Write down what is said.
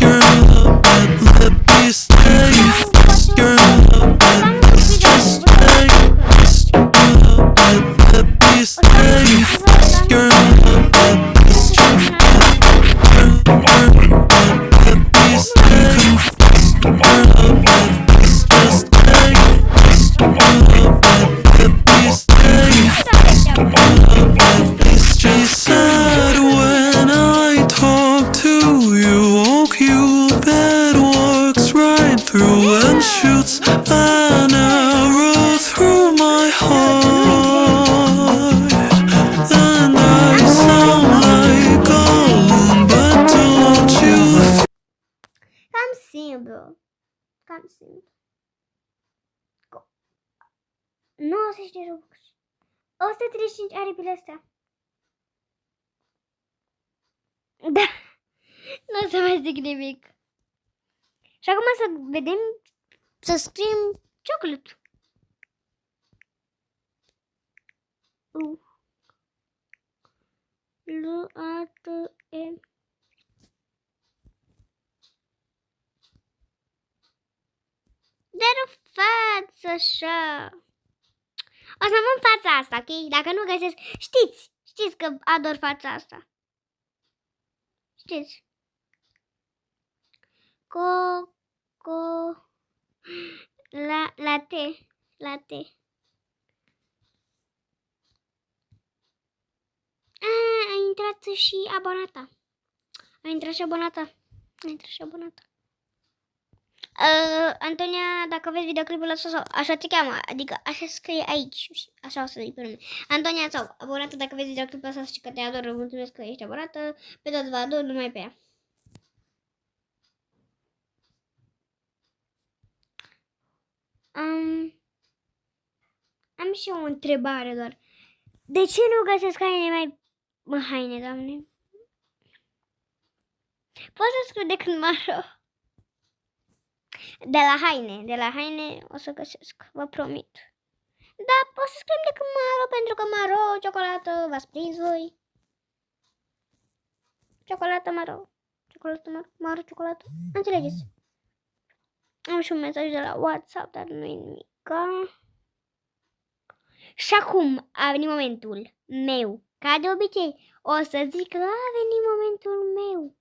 Your love won't let me stay. Your love won't just stay. Your love won't let me stay. Your love won't just stay. Your love won't let me stay. Your love won't just stay. Your love won't let me stay. Your love won't stay sad when I talk to you. Oh, Cupid walks right through and shoots an arrow through my heart. And I sound like Gollum, but don't you feel Cam simplu. Cam simplu. 90 de Robux. 135 aripile astea. Da. Nu o să mai zic nimic. Și acum să vedem, să scriem chocolate. L-A-T-E. Dar o față așa. O să am în fața asta, ok? Dacă nu găsesc, știți că ador fața asta. Știți? La T. A intrat și abonata. Antonia, dacă vezi videoclipul ăsta sau așa te cheamă, adică așa scrie aici, așa o să zic pe nume. Antonia sau abonată, dacă vezi videoclipul ăsta, știi că te ador, mulțumesc că ești abonată, pe toți vă ador, numai pe ea. Am și eu o întrebare doar. De ce nu găsesc haine, doamne? Poți să scriu de când maro. De la haine o să găsesc, vă promit. Da, pot să scriem de când maro, pentru că maro, ciocolată, v-ați prins voi. Ciocolată, maro. Ciocolată. Înțelegeți? Am și un mesaj de la WhatsApp, dar nu e nimica. Și acum a venit momentul meu. Ca de obicei, o să zic că a venit momentul meu.